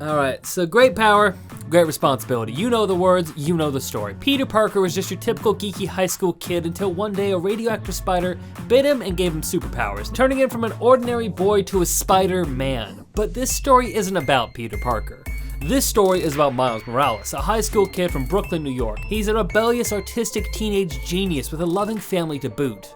Alright, so great power, great responsibility. You know the words, you know the story. Peter Parker was just your typical geeky high school kid until one day a radioactive spider bit him and gave him superpowers, turning him from an ordinary boy to a Spider-Man. But this story isn't about Peter Parker. This story is about Miles Morales, a high school kid from Brooklyn, New York. He's a rebellious, artistic teenage genius with a loving family to boot.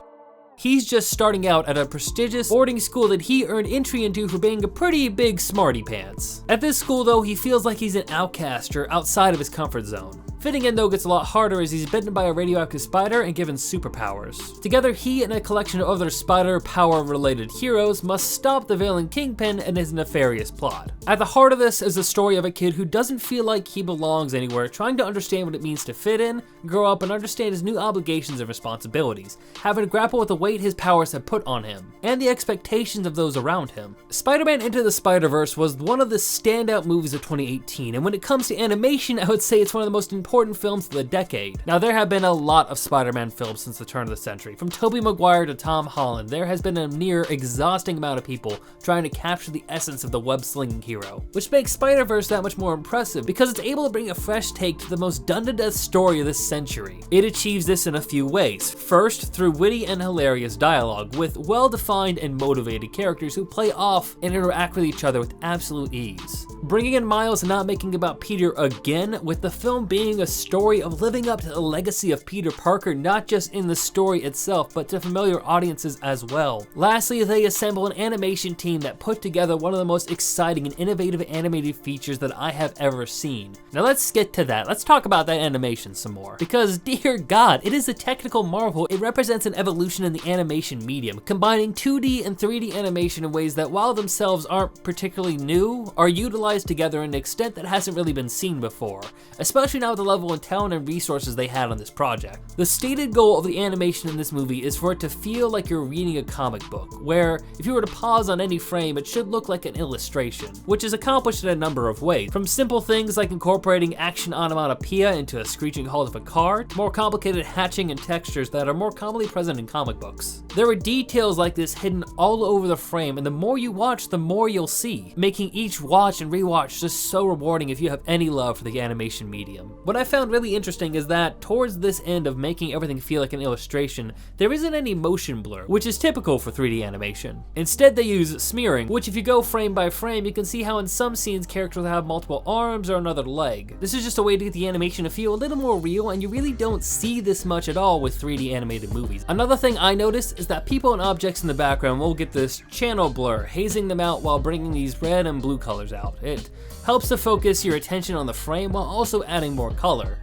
He's just starting out at a prestigious boarding school that he earned entry into for being a pretty big smarty pants. At this school though, he feels like he's an outcast or outside of his comfort zone. Fitting in though gets a lot harder as he's bitten by a radioactive spider and given superpowers. Together, he and a collection of other spider power related heroes must stop the villain Kingpin and his nefarious plot. At the heart of this is the story of a kid who doesn't feel like he belongs anywhere, trying to understand what it means to fit in, grow up, and understand his new obligations and responsibilities, having to grapple with the weight his powers have put on him, and the expectations of those around him. Spider-Man Into the Spider-Verse was one of the standout movies of 2018, and when it comes to animation, I would say it's one of the most important films of the decade. Now, there have been a lot of Spider-Man films since the turn of the century. From Tobey Maguire to Tom Holland, there has been a near exhausting amount of people trying to capture the essence of the web-slinging hero, which makes Spider-Verse that much more impressive because it's able to bring a fresh take to the most done-to-death story of this century. It achieves this in a few ways. First, through witty and hilarious dialogue with well-defined and motivated characters who play off and interact with each other with absolute ease. Bringing in Miles and not making about Peter again, with the film being a story of living up to the legacy of Peter Parker, not just in the story itself, but to familiar audiences as well. Lastly, they assemble an animation team that put together one of the most exciting and innovative animated features that I have ever seen. Now let's get to that. Let's talk about that animation some more. Because dear God, it is a technical marvel. It represents an evolution in the animation medium, combining 2D and 3D animation in ways that, while themselves aren't particularly new, are utilized together in an extent that hasn't really been seen before, especially now with the level of talent and resources they had on this project. The stated goal of the animation in this movie is for it to feel like you're reading a comic book, where if you were to pause on any frame, it should look like an illustration, which is accomplished in a number of ways, from simple things like incorporating action onomatopoeia into a screeching halt of a car, to more complicated hatching and textures that are more commonly present in comic books. There are details like this hidden all over the frame, and the more you watch, the more you'll see, making each watch and rewatch just so rewarding if you have any love for the animation medium. What I found really interesting is that towards this end of making everything feel like an illustration, there isn't any motion blur, which is typical for 3D animation. Instead, they use smearing, which if you go frame by frame, you can see how in some scenes characters have multiple arms or another leg. This is just a way to get the animation to feel a little more real, and you really don't see this much at all with 3D animated movies. Another thing I noticed is that people and objects in the background will get this channel blur, hazing them out while bringing these red and blue colors out. It helps to focus your attention on the frame while also adding more color.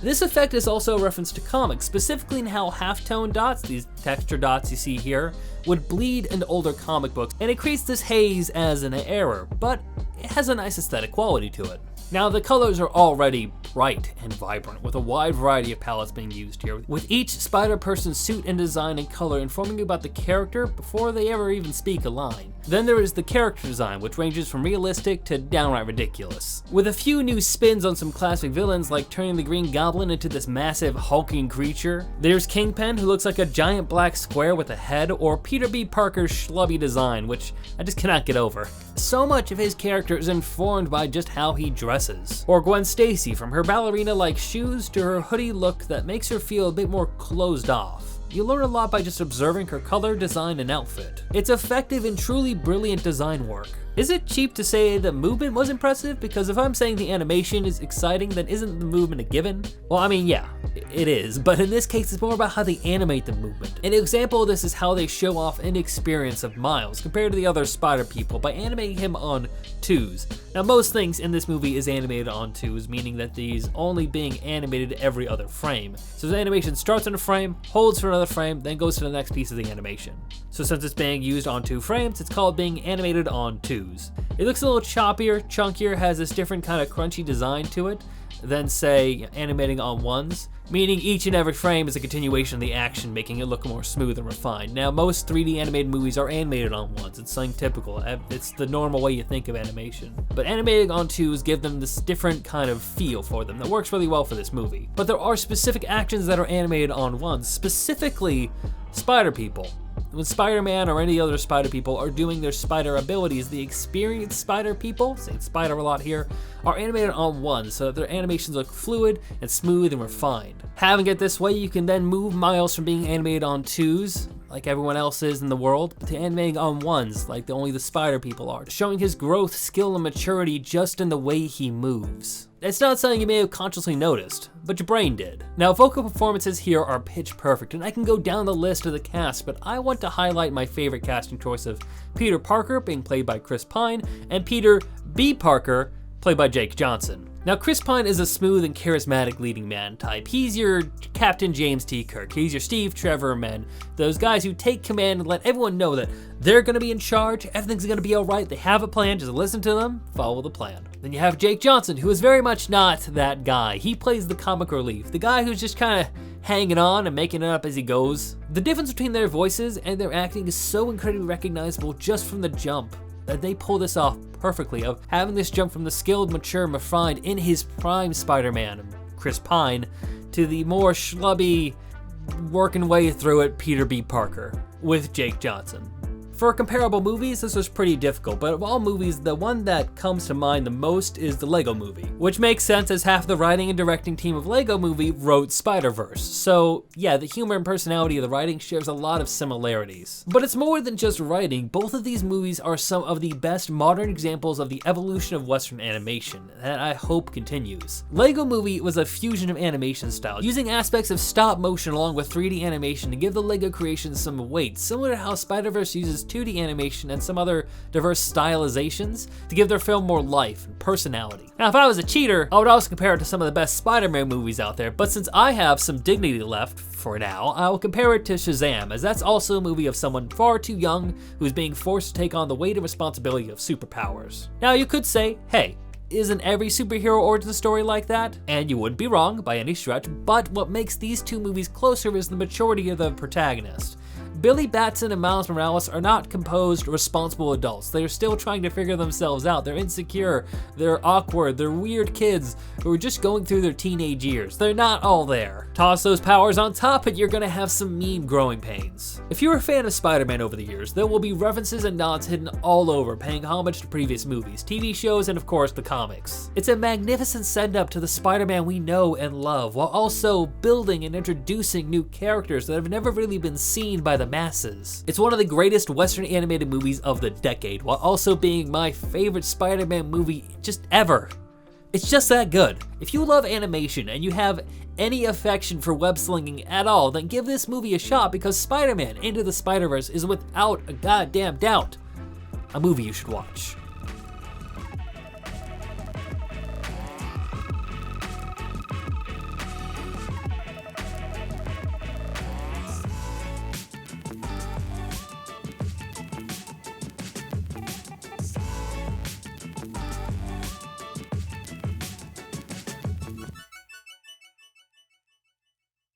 This effect is also a reference to comics, specifically in how halftone dots, these texture dots you see here, would bleed into older comic books, and it creates this haze as an error, but it has a nice aesthetic quality to it. Now, the colors are already bright and vibrant, with a wide variety of palettes being used here, with each Spider-Person's suit and design and color informing you about the character before they ever even speak a line. Then there is the character design, which ranges from realistic to downright ridiculous, with a few new spins on some classic villains like turning the Green Goblin into this massive hulking creature. There's Kingpin, who looks like a giant black square with a head, or Peter B. Parker's schlubby design, which I just cannot get over. So much of his character is informed by just how he dresses. Or Gwen Stacy, from her ballerina-like shoes to her hoodie look that makes her feel a bit more closed off. You learn a lot by just observing her color, design, and outfit. It's effective and truly brilliant design work. Is it cheap to say the movement was impressive? Because if I'm saying the animation is exciting, then isn't the movement a given? Well, I mean, yeah, it is, but in this case, it's more about how they animate the movement. An example of this is how they show off inexperience of Miles compared to the other Spider people by animating him on twos. Now, most things in this movie is animated on twos, meaning that these only being animated every other frame. So the animation starts in a frame, holds for another frame, then goes to the next piece of the animation. So since it's being used on 2 frames, it's called being animated on twos. It looks a little choppier, chunkier, has this different kind of crunchy design to it than, say, animating on ones, meaning each and every frame is a continuation of the action, making it look more smooth and refined. Now, most 3D animated movies are animated on ones. It's something typical. It's the normal way you think of animation. But animating on twos give them this different kind of feel for them that works really well for this movie. But there are specific actions that are animated on ones, specifically Spider People, When Spider-Man or any other spider people are doing their spider abilities, the experienced spider people, saying spider a lot here, are animated on ones so that their animations look fluid and smooth and refined. Having it this way, you can then move Miles from being animated on twos, like everyone else is in the world, to animating on ones, like only the spider people are, showing his growth, skill, and maturity just in the way he moves. It's not something you may have consciously noticed, but your brain did. Now, vocal performances here are pitch perfect, and I can go down the list of the cast, but I want to highlight my favorite casting choice of Peter Parker, being played by Chris Pine, and Peter B. Parker, played by Jake Johnson. Now, Chris Pine is a smooth and charismatic leading man type. He's your Captain James T. Kirk. He's your Steve Trevor men. Those guys who take command and let everyone know that they're gonna be in charge, everything's gonna be all right, they have a plan, just listen to them, follow the plan. Then you have Jake Johnson, who is very much not that guy. He plays the comic relief, the guy who's just kinda hanging on and making it up as he goes. The difference between their voices and their acting is so incredibly recognizable just from the jump, that they pull this off perfectly, of having this jump from the skilled, mature, and refined in his prime Spider-Man, Chris Pine, to the more schlubby, working way through it Peter B. Parker with Jake Johnson. For comparable movies, this was pretty difficult, but of all movies, the one that comes to mind the most is the Lego Movie, which makes sense as half the writing and directing team of Lego Movie wrote Spider-Verse. So yeah, the humor and personality of the writing shares a lot of similarities. But it's more than just writing. Both of these movies are some of the best modern examples of the evolution of Western animation that I hope continues. Lego Movie was a fusion of animation styles, using aspects of stop motion along with 3D animation to give the Lego creation some weight, similar to how Spider-Verse uses 2D animation and some other diverse stylizations to give their film more life and personality. Now, if I was a cheater, I would also compare it to some of the best Spider-Man movies out there, but since I have some dignity left for now, I will compare it to Shazam, as that's also a movie of someone far too young who's being forced to take on the weight and responsibility of superpowers. Now, you could say, hey, isn't every superhero origin story like that? And you wouldn't be wrong by any stretch, but what makes these two movies closer is the maturity of the protagonist. Billy Batson and Miles Morales are not composed, responsible adults. They are still trying to figure themselves out. They're insecure, they're awkward, they're weird kids who are just going through their teenage years. They're not all there. Toss those powers on top and you're gonna have some mean growing pains. If you're a fan of Spider-Man over the years, there will be references and nods hidden all over, paying homage to previous movies, TV shows, and of course the comics. It's a magnificent send-up to the Spider-Man we know and love, while also building and introducing new characters that have never really been seen by the masses. It's one of the greatest Western animated movies of the decade, while also being my favorite Spider-Man movie just ever. It's just that good. If you love animation and you have any affection for web slinging at all, then give this movie a shot, because Spider-Man Into the Spider-Verse is without a goddamn doubt a movie you should watch.